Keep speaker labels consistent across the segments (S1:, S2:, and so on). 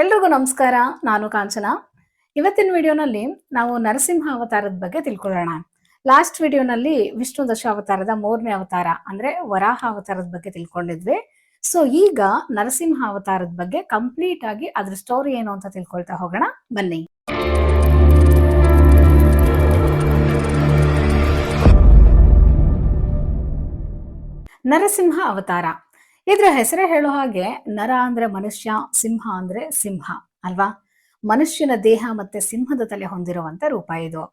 S1: ಎಲ್ರಿಗೂ ನಮಸ್ಕಾರ. ನಾನು ಕಾಂಚನ. ಇವತ್ತಿನ ವಿಡಿಯೋನಲ್ಲಿ ನಾವು ನರಸಿಂಹ ಅವತಾರದ ಬಗ್ಗೆ ತಿಳ್ಕೊಳ್ಳೋಣ. ಲಾಸ್ಟ್ ವಿಡಿಯೋನಲ್ಲಿ ವಿಷ್ಣು ದಶಾವತಾರದ 3ನೇ ಅವತಾರ ಅಂದ್ರೆ ವರಾಹ ಅವತಾರದ ಬಗ್ಗೆ ತಿಳ್ಕೊಂಡಿದ್ವಿ. ಸೊ ಈಗ ನರಸಿಂಹ ಅವತಾರದ ಬಗ್ಗೆ ಕಂಪ್ಲೀಟ್ ಆಗಿ ಅದ್ರ ಸ್ಟೋರಿ ಏನು ಅಂತ ತಿಳ್ಕೊಳ್ತಾ ಹೋಗೋಣ ಬನ್ನಿ. ನರಸಿಂಹ ಅವತಾರ ಇದ್ರ ಹೆಸರೇ ಹೇಳೋ ಹಾಗೆ ನರ ಅಂದ್ರೆ ಮನುಷ್ಯ, ಸಿಂಹ ಅಂದ್ರೆ ಸಿಂಹ ಅಲ್ವಾ. ಮನುಷ್ಯನ ದೇಹ ಮತ್ತೆ ಸಿಂಹದ ತಲೆ ಹೊಂದಿರುವಂತ ರೂಪ ಇದು.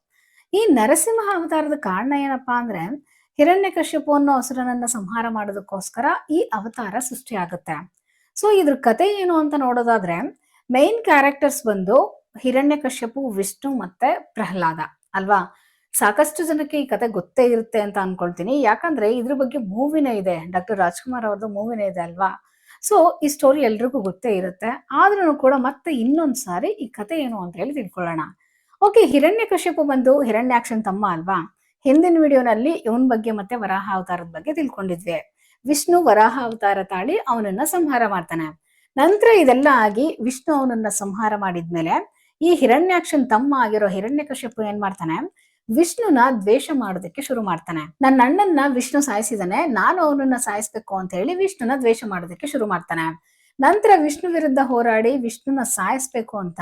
S1: ಈ ನರಸಿಂಹ ಅವತಾರದ ಕಾರಣ ಏನಪ್ಪಾ ಅಂದ್ರೆ ಹಿರಣ್ಯಕಶ್ಯಪು ಅನ್ನೋ ಅಸುರನನ್ನ ಸಂಹಾರ ಮಾಡೋದಕ್ಕೋಸ್ಕರ ಈ ಅವತಾರ ಸೃಷ್ಟಿಯಾಗುತ್ತೆ. ಸೊ ಇದ್ರ ಕತೆ ಏನು ಅಂತ ನೋಡೋದಾದ್ರೆ ಮೈನ್ ಕ್ಯಾರೆಕ್ಟರ್ಸ್ ಬಂದು ಹಿರಣ್ಯಕಶ್ಯಪು, ವಿಷ್ಣು ಮತ್ತೆ ಪ್ರಹ್ಲಾದ ಅಲ್ವಾ. ಸಾಕಷ್ಟು ಜನಕ್ಕೆ ಈ ಕತೆ ಗೊತ್ತೇ ಇರುತ್ತೆ ಅಂತ ಅನ್ಕೊಳ್ತೀನಿ, ಯಾಕಂದ್ರೆ ಇದ್ರ ಬಗ್ಗೆ ಮೂವಿನೇ ಇದೆ, ಡಾಕ್ಟರ್ ರಾಜ್ಕುಮಾರ್ ಅವ್ರದ್ದು ಮೂವಿನೇ ಇದೆ ಅಲ್ವಾ. ಸೊ ಈ ಸ್ಟೋರಿ ಎಲ್ರಿಗೂ ಗೊತ್ತೇ ಇರುತ್ತೆ. ಆದ್ರೂ ಕೂಡ ಮತ್ತೆ ಇನ್ನೊಂದ್ಸಾರಿ ಈ ಕತೆ ಏನು ಅಂತ ಹೇಳಿ ತಿಳ್ಕೊಳ್ಳೋಣ. ಓಕೆ, ಹಿರಣ್ಯಕಶ್ಯಪು ಬಂದು ಹಿರಣ್ಯಾಕ್ಷನ್ ತಮ್ಮ ಅಲ್ವಾ. ಹಿಂದಿನ ವಿಡಿಯೋನಲ್ಲಿ ಇವನ್ ಬಗ್ಗೆ ಮತ್ತೆ ವರಾಹ ಅವತಾರದ ಬಗ್ಗೆ ತಿಳ್ಕೊಂಡಿದ್ವಿ. ವಿಷ್ಣು ವರಾಹ ಅವತಾರ ತಾಳಿ ಅವನನ್ನ ಸಂಹಾರ ಮಾಡ್ತಾನೆ. ನಂತರ ಇದೆಲ್ಲ ಆಗಿ ವಿಷ್ಣು ಅವನನ್ನ ಸಂಹಾರ ಮಾಡಿದ್ಮೇಲೆ ಈ ಹಿರಣ್ಯಾಕ್ಷನ್ ತಮ್ಮ ಆಗಿರೋ ಹಿರಣ್ಯಕಶ್ಯಪು ಏನ್ ಮಾಡ್ತಾನೆ, ವಿಷ್ಣುನ ದ್ವೇಷ ಮಾಡೋದಕ್ಕೆ ಶುರು ಮಾಡ್ತಾನೆ. ನನ್ನ ಅಣ್ಣನ್ನ ವಿಷ್ಣು ಸಾಯಿಸಿದಾನೆ, ನಾನು ಅವನನ್ನ ಸಾಯಿಸ್ಬೇಕು ಅಂತ ಹೇಳಿ ವಿಷ್ಣುನ ದ್ವೇಷ ಮಾಡೋದಕ್ಕೆ ಶುರು ಮಾಡ್ತಾನೆ. ನಂತರ ವಿಷ್ಣು ವಿರುದ್ಧ ಹೋರಾಡಿ ವಿಷ್ಣುನ ಸಾಯಿಸ್ಬೇಕು ಅಂತ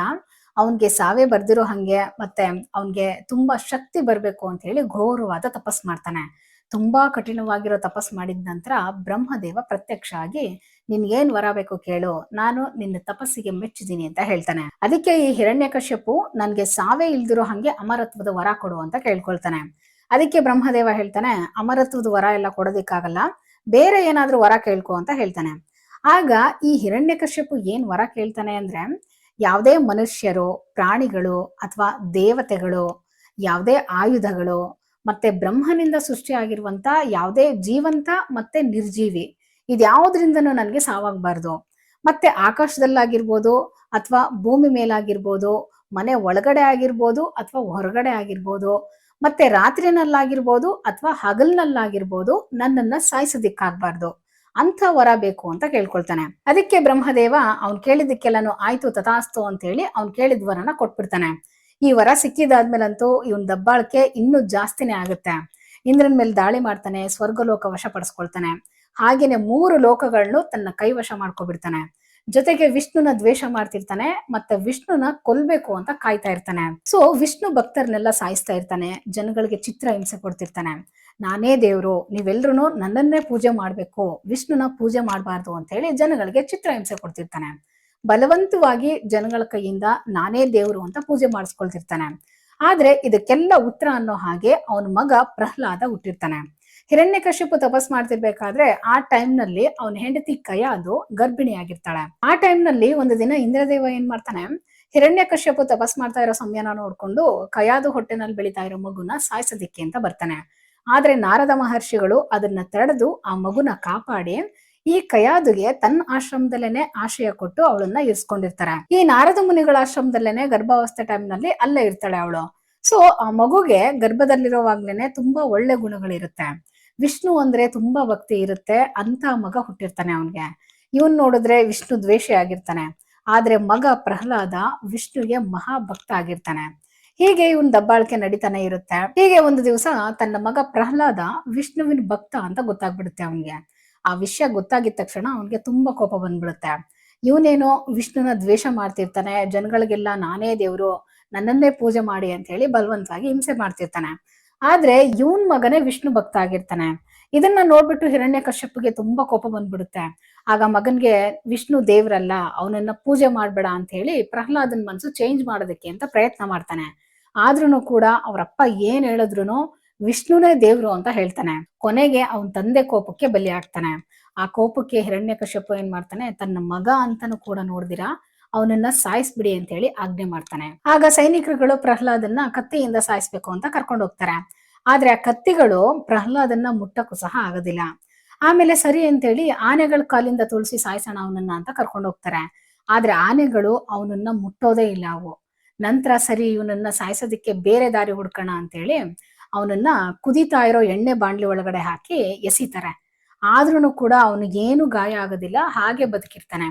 S1: ಅವನ್ಗೆ ಸಾವೇ ಬರ್ದಿರೋ ಹಂಗೆ ಮತ್ತೆ ಅವನ್ಗೆ ತುಂಬಾ ಶಕ್ತಿ ಬರ್ಬೇಕು ಅಂತ ಹೇಳಿ ಘೋರವಾದ ತಪಸ್ ಮಾಡ್ತಾನೆ. ತುಂಬಾ ಕಠಿಣವಾಗಿರೋ ತಪಸ್ ಮಾಡಿದ ನಂತರ ಬ್ರಹ್ಮದೇವ ಪ್ರತ್ಯಕ್ಷ ಆಗಿ ನಿನ್ಗೇನ್ ವರ ಬೇಕು ಕೇಳು, ನಾನು ನಿನ್ನ ತಪಸ್ಸಿಗೆ ಮೆಚ್ಚಿದೀನಿ ಅಂತ ಹೇಳ್ತಾನೆ. ಅದಕ್ಕೆ ಈ ಹಿರಣ್ಯಕಶ್ಯಪು ನನ್ಗೆ ಸಾವೇ ಇಲ್ದಿರೋ ಹಂಗೆ ಅಮರತ್ವದ ವರ ಕೊಡು ಅಂತ ಕೇಳ್ಕೊಳ್ತಾನೆ. ಅದಕ್ಕೆ ಬ್ರಹ್ಮದೇವ ಹೇಳ್ತಾನೆ, ಅಮರತ್ವದ ವರ ಎಲ್ಲ ಕೊಡೋದಿಕ್ಕಾಗಲ್ಲ, ಬೇರೆ ಏನಾದ್ರೂ ವರ ಕೇಳ್ಕೊ ಅಂತ ಹೇಳ್ತಾನೆ. ಆಗ ಈ ಹಿರಣ್ಯಕಶ್ಯಪು ಏನ್ ವರ ಕೇಳ್ತಾನೆ ಅಂದ್ರೆ, ಯಾವುದೇ ಮನುಷ್ಯರು, ಪ್ರಾಣಿಗಳು ಅಥವಾ ದೇವತೆಗಳು, ಯಾವುದೇ ಆಯುಧಗಳು ಮತ್ತೆ ಬ್ರಹ್ಮನಿಂದ ಸೃಷ್ಟಿಯಾಗಿರುವಂತ ಯಾವುದೇ ಜೀವಂತ ಮತ್ತೆ ನಿರ್ಜೀವಿ ಇದ್ಯಾವುದ್ರಿಂದನೂ ನನಗೆ ಸಾವಾಗಬಾರ್ದು. ಮತ್ತೆ ಆಕಾಶದಲ್ಲಾಗಿರ್ಬೋದು ಅಥವಾ ಭೂಮಿ ಮೇಲಾಗಿರ್ಬೋದು, ಮನೆ ಒಳಗಡೆ ಆಗಿರ್ಬೋದು ಅಥವಾ ಹೊರಗಡೆ ಆಗಿರ್ಬೋದು, ಮತ್ತೆ ರಾತ್ರಿನಲ್ಲಾಗಿರ್ಬೋದು ಅಥವಾ ಹಗಲ್ನಲ್ಲಾಗಿರ್ಬೋದು ನನ್ನನ್ನ ಸಾಯಿಸೋದಿಕ್ಕಾಗ್ಬಾರ್ದು ಅಂತ ವರ ಬೇಕು ಅಂತ ಕೇಳ್ಕೊಳ್ತಾನೆ. ಅದಕ್ಕೆ ಬ್ರಹ್ಮದೇವ ಅವ್ನ್ ಕೇಳಿದ್ದಕ್ಕೆಲ್ಲಾನು ಆಯ್ತು ತಥಾಸ್ತು ಅಂತ ಹೇಳಿ ಅವ್ನ್ ಕೇಳಿದ ವರನ ಕೊಟ್ಬಿಡ್ತಾನೆ. ಈ ವರ ಸಿಕ್ಕಿದಾದ್ಮೇಲಂತೂ ಇವನ್ ದಬ್ಬಾಳಿಕೆ ಇನ್ನೂ ಜಾಸ್ತಿನೇ ಆಗುತ್ತೆ. ಇಂದ್ರನ್ ಮೇಲೆ ದಾಳಿ ಮಾಡ್ತಾನೆ, ಸ್ವರ್ಗಲೋಕ ವಶ ಪಡಿಸ್ಕೊಳ್ತಾನೆ. ಹಾಗೇನೆ 3 ಲೋಕಗಳನ್ನು ತನ್ನ ಕೈವಶ ಮಾಡ್ಕೊಬಿಡ್ತಾನೆ. ಜೊತೆಗೆ ವಿಷ್ಣುನ ದ್ವೇಷ ಮಾಡ್ತಿರ್ತಾನೆ, ಮತ್ತೆ ವಿಷ್ಣುನ ಕೊಲ್ಬೇಕು ಅಂತ ಕಾಯ್ತಾ ಇರ್ತಾನೆ. ಸೊ ವಿಷ್ಣು ಭಕ್ತರನ್ನೆಲ್ಲ ಸಾಯಿಸ್ತಾ ಇರ್ತಾನೆ, ಜನಗಳಿಗೆ ಚಿತ್ರ ಹಿಂಸೆ ಕೊಡ್ತಿರ್ತಾನೆ. ನಾನೇ ದೇವ್ರು, ನೀವೆಲ್ರು ನನ್ನನ್ನೇ ಪೂಜೆ ಮಾಡ್ಬೇಕು, ವಿಷ್ಣುನ ಪೂಜೆ ಮಾಡಬಾರ್ದು ಅಂತ ಹೇಳಿ ಜನಗಳಿಗೆ ಚಿತ್ರ ಹಿಂಸೆ ಕೊಡ್ತಿರ್ತಾನೆ. ಬಲವಂತವಾಗಿ ಜನಗಳ ಕೈಯಿಂದ ನಾನೇ ದೇವ್ರು ಅಂತ ಪೂಜೆ ಮಾಡಿಸ್ಕೊಳ್ತಿರ್ತಾನೆ. ಆದ್ರೆ ಇದಕ್ಕೆಲ್ಲ ಉತ್ತರ ಅನ್ನೋ ಹಾಗೆ ಅವನ ಮಗ ಪ್ರಹ್ಲಾದ ಹುಟ್ಟಿರ್ತಾನೆ. ಹಿರಣ್ಯಕಶ್ಯಪು ತಪಸ್ ಮಾಡ್ತಿರ್ಬೇಕಾದ್ರೆ ಆ ಟೈಮ್ ನಲ್ಲಿ ಅವನ ಹೆಂಡತಿ ಕಯಾದು ಗರ್ಭಿಣಿಯಾಗಿರ್ತಾಳೆ. ಆ ಟೈಮ್ ನಲ್ಲಿ ಒಂದು ದಿನ ಇಂದ್ರದೇವ ಏನ್ ಮಾಡ್ತಾನೆ, ಹಿರಣ್ಯಕಶ್ಯಪು ತಪಸ್ ಮಾಡ್ತಾ ಇರೋ ಸಮಯನ ನೋಡ್ಕೊಂಡು ಕಯಾದು ಹೊಟ್ಟೆನಲ್ಲಿ ಬೆಳೀತಾ ಇರೋ ಮಗುನ ಸಾಯಿಸೋದಿಕ್ಕೆ ಅಂತ ಬರ್ತಾನೆ. ಆದ್ರೆ ನಾರದ ಮಹರ್ಷಿಗಳು ಅದನ್ನ ತಡೆದು ಆ ಮಗುನ ಕಾಪಾಡಿ ಈ ಕಯಾದುಗೆ ತನ್ನ ಆಶ್ರಮದಲ್ಲೇನೆ ಆಶ್ರಯ ಕೊಟ್ಟು ಅವಳನ್ನ ಇರಿಸ್ಕೊಂಡಿರ್ತಾರೆ. ಈ ನಾರದ ಮುನಿಗಳ ಆಶ್ರಮದಲ್ಲೇನೆ ಗರ್ಭಾವಸ್ಥೆ ಟೈಮ್ ನಲ್ಲಿ ಅಲ್ಲೇ ಇರ್ತಾಳೆ ಅವಳು. ಸೊ ಆ ಮಗುಗೆ ಗರ್ಭದಲ್ಲಿರೋವಾಗ್ಲೇನೆ ತುಂಬಾ ಒಳ್ಳೆ ಗುಣಗಳಿರುತ್ತೆ. ವಿಷ್ಣು ಅಂದ್ರೆ ತುಂಬಾ ಭಕ್ತಿ ಇರುತ್ತೆ ಅಂತ ಮಗ ಹುಟ್ಟಿರ್ತಾನೆ ಅವನ್ಗೆ. ಇವನ್ ನೋಡಿದ್ರೆ ವಿಷ್ಣು ದ್ವೇಷಿ ಆಗಿರ್ತಾನೆ. ಆದ್ರೆ ಮಗ ಪ್ರಹ್ಲಾದ ವಿಷ್ಣುಗೆ ಮಹಾಭಕ್ತ ಆಗಿರ್ತಾನೆ. ಹೀಗೆ ಇವನ್ ದಬ್ಬಾಳಿಕೆ ನಡೀತಾನೆ ಇರುತ್ತೆ. ಹೀಗೆ ಒಂದು ದಿವಸ ತನ್ನ ಮಗ ಪ್ರಹ್ಲಾದ ವಿಷ್ಣುವಿನ ಭಕ್ತ ಅಂತ ಗೊತ್ತಾಗ್ಬಿಡುತ್ತೆ ಅವನ್ಗೆ. ಆ ವಿಷಯ ಗೊತ್ತಾಗಿದ ತಕ್ಷಣ ಅವನ್ಗೆ ತುಂಬಾ ಕೋಪ ಬಂದ್ಬಿಡುತ್ತೆ. ಇವನೇನೋ ವಿಷ್ಣುನ ದ್ವೇಷ ಮಾಡ್ತಿರ್ತಾನೆ, ಜನಗಳಿಗೆಲ್ಲ ನಾನೇ ದೇವ್ರು, ನನ್ನನ್ನೇ ಪೂಜೆ ಮಾಡಿ ಅಂತ ಹೇಳಿ ಬಲವಂತವಾಗಿ ಹಿಂಸೆ ಮಾಡ್ತಿರ್ತಾನೆ. ಆದ್ರೆ ಇವನ್ ಮಗನೇ ವಿಷ್ಣು ಭಕ್ತ ಆಗಿರ್ತಾನೆ. ಇದನ್ನ ನೋಡ್ಬಿಟ್ಟು ಹಿರಣ್ಯಕಶ್ಯಪಿಗೆ ತುಂಬಾ ಕೋಪ ಬಂದ್ಬಿಡುತ್ತೆ. ಆಗ ಮಗನ್ಗೆ ವಿಷ್ಣು ದೇವ್ರಲ್ಲ, ಅವನನ್ನ ಪೂಜೆ ಮಾಡ್ಬೇಡ ಅಂತ ಹೇಳಿ ಪ್ರಹ್ಲಾದನ್ ಮನ್ಸು ಚೇಂಜ್ ಮಾಡೋದಕ್ಕೆ ಅಂತ ಪ್ರಯತ್ನ ಮಾಡ್ತಾನೆ. ಆದ್ರೂ ಕೂಡ ಅವ್ರಪ್ಪ ಏನ್ ಹೇಳಿದ್ರು ವಿಷ್ಣುನೇ ದೇವ್ರು ಅಂತ ಹೇಳ್ತಾನೆ. ಕೊನೆಗೆ ಅವನ್ ತಂದೆ ಕೋಪಕ್ಕೆ ಬಲಿ ಆಗ್ತಾನೆ. ಆ ಕೋಪಕ್ಕೆ ಹಿರಣ್ಯಕಶ್ಯಪ ಏನ್ ಮಾಡ್ತಾನೆ, ತನ್ನ ಮಗ ಅಂತಾನು ಕೂಡ ನೋಡ್ದಿರಾ ಅವನನ್ನ ಸಾಯಿಸ್ಬಿಡಿ ಅಂತ ಹೇಳಿ ಆಜ್ಞೆ ಮಾಡ್ತಾನೆ. ಆಗ ಸೈನಿಕರುಗಳು ಪ್ರಹ್ಲಾದನ್ನ ಕತ್ತಿಯಿಂದ ಸಾಯಿಸ್ಬೇಕು ಅಂತ ಕರ್ಕೊಂಡು ಹೋಗ್ತಾರೆ. ಆದ್ರೆ ಆ ಕತ್ತಿಗಳು ಪ್ರಹ್ಲಾದನ್ನ ಮುಟ್ಟಕ್ಕೂ ಸಹ ಆಗೋದಿಲ್ಲ. ಆಮೇಲೆ ಸರಿ ಅಂತೇಳಿ ಆನೆಗಳ ಕಾಲಿಂದ ತುಳಸಿ ಸಾಯಿಸೋಣ ಅವನನ್ನ ಅಂತ ಕರ್ಕೊಂಡು ಹೋಗ್ತಾರೆ. ಆದ್ರೆ ಆನೆಗಳು ಅವನನ್ನ ಮುಟ್ಟೋದೇ ಇಲ್ಲ ಅವು. ನಂತರ ಸರಿ ಇವನನ್ನ ಸಾಯಿಸೋದಿಕ್ಕೆ ಬೇರೆ ದಾರಿ ಹುಡ್ಕೋಣ ಅಂತೇಳಿ ಅವನನ್ನ ಕುದೀತಾ ಇರೋ ಎಣ್ಣೆ ಬಾಂಡ್ಲಿ ಒಳಗಡೆ ಹಾಕಿ ಎಸಿತಾರೆ. ಆದ್ರೂ ಕೂಡ ಅವನಿಗೇನು ಗಾಯ ಆಗೋದಿಲ್ಲ, ಹಾಗೆ ಬದುಕಿರ್ತಾನೆ.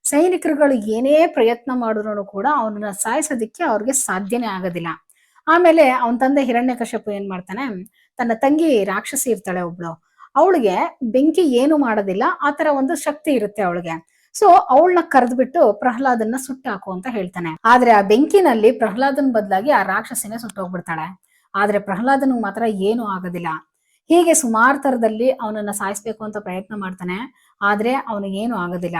S1: ಸೈನಿಕರುಗಳು ಏನೇ ಪ್ರಯತ್ನ ಮಾಡಿದ್ರು ಕೂಡ ಅವನನ್ನ ಸಾಯಿಸೋದಿಕ್ಕೆ ಅವ್ರಿಗೆ ಸಾಧ್ಯನೇ ಆಗೋದಿಲ್ಲ. ಆಮೇಲೆ ಅವನ ತಂದೆ ಹಿರಣ್ಯಕಶಿಪು ಏನ್ ಮಾಡ್ತಾನೆ, ತನ್ನ ತಂಗಿ ರಾಕ್ಷಸಿ ಇರ್ತಾಳೆ ಒಬ್ಳು, ಅವಳಿಗೆ ಬೆಂಕಿ ಏನು ಮಾಡೋದಿಲ್ಲ, ಆತರ ಒಂದು ಶಕ್ತಿ ಇರುತ್ತೆ ಅವಳಿಗೆ. ಸೊ ಅವಳನ್ನ ಕರೆದ್ಬಿಟ್ಟು ಪ್ರಹ್ಲಾದನ್ನ ಸುಟ್ಟಾಕು ಅಂತ ಹೇಳ್ತಾನೆ. ಆದ್ರೆ ಆ ಬೆಂಕಿನಲ್ಲಿ ಪ್ರಹ್ಲಾದನ್ ಬದಲಾಗಿ ಆ ರಾಕ್ಷಸಿನೇ ಸುಟ್ಟೋಗ್ಬಿಡ್ತಾಳೆ. ಆದ್ರೆ ಪ್ರಹ್ಲಾದನ್ ಮಾತ್ರ ಏನು ಆಗೋದಿಲ್ಲ. ಹೀಗೆ ಸುಮಾರು ತರದಲ್ಲಿ ಅವನನ್ನ ಸಾಯಿಸ್ಬೇಕು ಅಂತ ಪ್ರಯತ್ನ ಮಾಡ್ತಾನೆ, ಆದ್ರೆ ಅವನಿಗೆ ಏನು ಆಗೋದಿಲ್ಲ.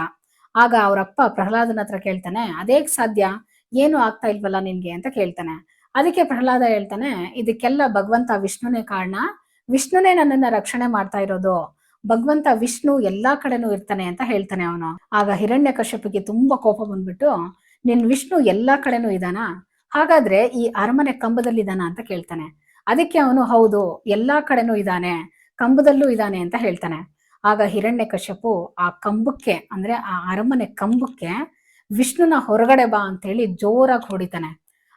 S1: ಆಗ ಅವರಪ್ಪ ಪ್ರಹ್ಲಾದನ ಹತ್ರ ಕೇಳ್ತಾನೆ, ಅದೇಗ್ ಸಾಧ್ಯ, ಏನು ಆಗ್ತಾ ಇಲ್ವಲ್ಲ ನಿನ್ಗೆ ಅಂತ ಕೇಳ್ತಾನೆ. ಅದಕ್ಕೆ ಪ್ರಹ್ಲಾದ ಹೇಳ್ತಾನೆ, ಇದಕ್ಕೆಲ್ಲ ಭಗವಂತ ವಿಷ್ಣುನೇ ಕಾರಣ, ವಿಷ್ಣುನೇ ನನ್ನನ್ನ ರಕ್ಷಣೆ ಮಾಡ್ತಾ ಇರೋದು, ಭಗವಂತ ವಿಷ್ಣು ಎಲ್ಲಾ ಕಡೆನೂ ಇರ್ತಾನೆ ಅಂತ ಹೇಳ್ತಾನೆ ಅವನು. ಆಗ ಹಿರಣ್ಯಕಶ್ಯಪಿಗೆ ತುಂಬಾ ಕೋಪ ಬಂದ್ಬಿಟ್ಟು, ನಿನ್ ವಿಷ್ಣು ಎಲ್ಲಾ ಕಡೆನೂ ಇದಾನ, ಹಾಗಾದ್ರೆ ಈ ಅರಮನೆ ಕಂಬದಲ್ಲಿ ಇದಾನ ಅಂತ ಕೇಳ್ತಾನೆ. ಅದಕ್ಕೆ ಅವನು ಹೌದು, ಎಲ್ಲಾ ಕಡೆನೂ ಇದ್ದಾನೆ, ಕಂಬದಲ್ಲೂ ಇದ್ದಾನೆ ಅಂತ ಹೇಳ್ತಾನೆ. ಆಗ ಹಿರಣ್ಯಕಶ್ಯಪು ಆ ಕಂಬಕ್ಕೆ ಅಂದ್ರೆ ಆ ಅರಮನೆ ಕಂಬಕ್ಕೆ ವಿಷ್ಣುನ ಹೊರಗಡೆ ಬಾ ಅಂತ ಹೇಳಿ ಜೋರಾಗಿ ಹೊಡಿತಾನೆ.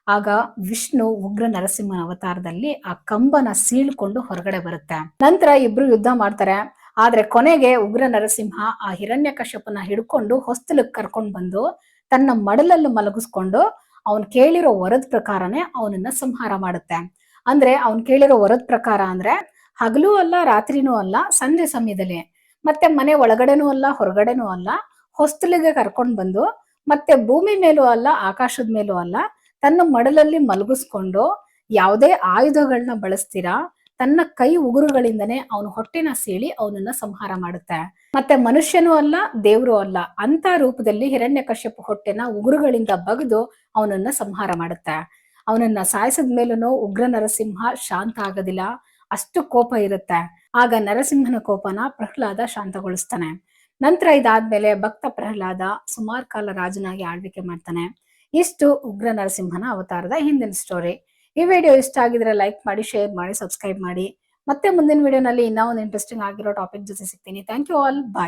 S1: ಆಗ ವಿಷ್ಣು ಉಗ್ರ ನರಸಿಂಹನ ಅವತಾರದಲ್ಲಿ ಆ ಕಂಬನ ಸೀಳ್ಕೊಂಡು ಹೊರಗಡೆ ಬರುತ್ತೆ. ನಂತರ ಇಬ್ರು ಯುದ್ಧ ಮಾಡ್ತಾರೆ. ಆದ್ರೆ ಕೊನೆಗೆ ಉಗ್ರ ನರಸಿಂಹ ಆ ಹಿರಣ್ಯಕಶ್ಯಪನ ಹಿಡ್ಕೊಂಡು ಹೊಸ್ತಲಕ್ಕೆ ಕರ್ಕೊಂಡ್ ಬಂದು ತನ್ನ ಮಡಲಲ್ಲಿ ಮಲಗಿಸ್ಕೊಂಡು ಅವನ್ ಕೇಳಿರೋ ವರದ ಪ್ರಕಾರನೇ ಅವನನ್ನ ಸಂಹಾರ ಮಾಡುತ್ತೆ. ಅಂದ್ರೆ ಅವ್ನ್ ಕೇಳಿರೋ ವರದ ಪ್ರಕಾರ ಅಂದ್ರೆ ಹಗಲೂ ಅಲ್ಲ ರಾತ್ರಿನೂ ಅಲ್ಲ, ಸಂಜೆ ಸಮಯದಲ್ಲಿ, ಮತ್ತೆ ಮನೆ ಒಳಗಡೆನೂ ಅಲ್ಲ ಹೊರಗಡೆನೂ ಅಲ್ಲ, ಹೊಸ್ತಲಿಗೆ ಕರ್ಕೊಂಡ್ ಬಂದು ಮತ್ತೆ ಭೂಮಿ ಮೇಲೂ ಅಲ್ಲ ಆಕಾಶದ ಮೇಲೂ ಅಲ್ಲ, ತನ್ನ ಮಡಲಲ್ಲಿ ಮಲಗಿಸ್ಕೊಂಡು ಯಾವುದೇ ಆಯುಧಗಳನ್ನ ಬಳಸ್ತೀರಾ ತನ್ನ ಕೈ ಉಗುರುಗಳಿಂದನೇ ಅವನ ಹೊಟ್ಟೆನ ಸೀಳಿ ಅವನನ್ನ ಸಂಹಾರ ಮಾಡುತ್ತೆ. ಮತ್ತೆ ಮನುಷ್ಯನೂ ಅಲ್ಲ ದೇವ್ರು ಅಲ್ಲ ಅಂತ ರೂಪದಲ್ಲಿ ಹಿರಣ್ಯಕಶ್ಯಪ ಹೊಟ್ಟೆನ ಉಗುರುಗಳಿಂದ ಬಗೆದು ಅವನನ್ನ ಸಂಹಾರ ಮಾಡುತ್ತೆ. ಅವನನ್ನ ಸಾಯಿಸಿದ ಮೇಲೂ ಉಗ್ರ ನರಸಿಂಹ ಶಾಂತ ಆಗೋದಿಲ್ಲ, ಅಷ್ಟು ಕೋಪ ಇರುತ್ತೆ. ಆಗ ನರಸಿಂಹನ ಕೋಪನ ಪ್ರಹ್ಲಾದ ಶಾಂತಗೊಳಿಸ್ತಾನೆ. ನಂತರ ಇದಾದ್ಮೇಲೆ ಭಕ್ತ ಪ್ರಹ್ಲಾದ ಸುಮಾರು ಕಾಲ ರಾಜನಾಗಿ ಆಳ್ವಿಕೆ ಮಾಡ್ತಾನೆ. ಇಷ್ಟು ಉಗ್ರ ನರಸಿಂಹನ ಅವತಾರದ ಹಿಂದಿನ ಸ್ಟೋರಿ. ಈ ವಿಡಿಯೋ ಇಷ್ಟ ಆಗಿದ್ರೆ ಲೈಕ್ ಮಾಡಿ, ಶೇರ್ ಮಾಡಿ, ಸಬ್ಸ್ಕ್ರೈಬ್ ಮಾಡಿ. ಮತ್ತೆ ಮುಂದಿನ ವಿಡಿಯೋನಲ್ಲಿ ಇನ್ನೂ ಒಂದು ಇಂಟ್ರೆಸ್ಟಿಂಗ್ ಆಗಿರೋ ಟಾಪಿಕ್ ಜೊತೆ ಸಿಗ್ತೀನಿ. Thank you all, bye.